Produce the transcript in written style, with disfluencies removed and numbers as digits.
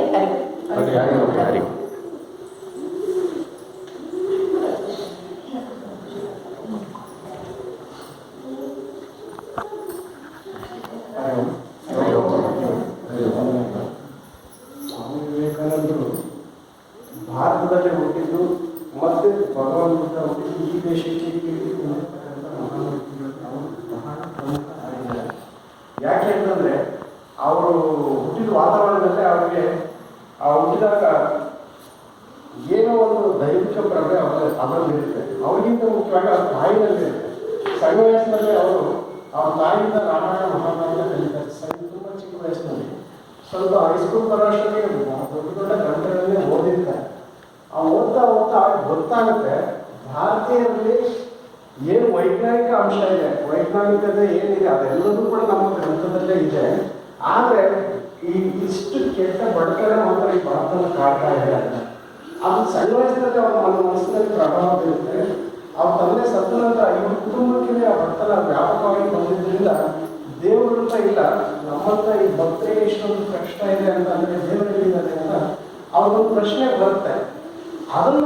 ಅರಿವು. ಸ್ವಾಮಿ ವಿವೇಕಾನಂದರು ಭಾರತದಲ್ಲಿ ಹುಟ್ಟಿದ್ದು ಮತ್ತೆ ಭಗವಾನ್ ಬುದ್ಧ ಹುಟ್ಟಿದ್ದು ಈ ದೇಶಕ್ಕೆ ಕೀರ್ತಿ ತಂದಿರ್ತಕ್ಕಂಥ ಮಹಾನ್ ವ್ಯಕ್ತಿಗಳು ಬಹಳ ಪ್ರಮುಖ ಆಗಿದ್ದಾರೆ. ಯಾಕೆ ಅಂತಂದ್ರೆ ಅವರು ಹುಟ್ಟಿದ ವಾತಾವರಣದಲ್ಲಿ ಅವರಿಗೆ ಹುಟ್ಟಿದಾಗ ಏನೋ ಒಂದು ದೈವಿಕ ಪ್ರಭೆ ಅದರಲ್ಲಿರುತ್ತೆ. ಅವರಿಗಿಂತ ಮುಖ್ಯವಾಗಿ ಅವ್ರ ತಾಯಿನಲ್ಲಿರುತ್ತೆ. ಸಣ್ಣ ವಯಸ್ಸಿನಲ್ಲಿ ಅವರು ಅವ್ರ ತಾಯಿಯಿಂದ ರಾಮಾಯಣ ಮಹಾಭಾರತ ಕಲಿತಾರೆ. ತುಂಬ ಚಿಕ್ಕ ವಯಸ್ಸಿನಲ್ಲಿ ಸ್ವಲ್ಪ ಹೈಸ್ಕೂಲ್ ಬರೋಷ್ಟೊತ್ತಿಗೆ ದೊಡ್ಡ ದೊಡ್ಡ ಗ್ರಂಥಗಳನ್ನೇ ಓದಿರ್ತಾರೆ. ಓದ್ತಾ ಅವ್ರಿಗೆ ಗೊತ್ತಾಗುತ್ತೆ ಭಾರತೀಯರಲ್ಲಿ ಏನು ವೈಜ್ಞಾನಿಕ ಅಂಶ ಇದೆ, ವೈಜ್ಞಾನಿಕತೆ ಏನಿದೆ ಅದೆಲ್ಲದೂ ಕೂಡ ನಮ್ಮ ಗ್ರಂಥದಲ್ಲೇ ಇದೆ. ಆದರೆ ಇಷ್ಟು ಕೆಟ್ಟ ಬಡತನ ಮಾತ್ರ ಈ ಭಾರತನ ಕಾಡ್ತಾ ಇದೆ ಅಂತ ಅದು ಸಣ್ಣ ವಯಸ್ಸಿನಲ್ಲಿ ಅವ್ರ ಮನಸ್ಸಿನಲ್ಲಿ ಪ್ರಭಾವ ಬೀರುತ್ತೆ. ಅವ್ರ ತಂದೆ ಸತ್ತ ನಂತರ ಇವ್ರ ಕುಟುಂಬಕ್ಕೆ ಆ ಬಡತನ ವ್ಯಾಪಕವಾಗಿ ಬಂದಿದ್ದರಿಂದ ದೇವರು ಅಂತ ಇಲ್ಲ, ನಮ್ಮಂತ ಈ ಭಕ್ತರಿಗೆ ಇಷ್ಟೊಂದು ಕಷ್ಟ ಇದೆ ಅಂತ ಅಂದರೆ ದೇವರಿದ್ದಾರೆ ಅಂತ ಅವ್ರಿಗೊಂದು ಪ್ರಶ್ನೆ ಬರುತ್ತೆ. ಅದನ್ನು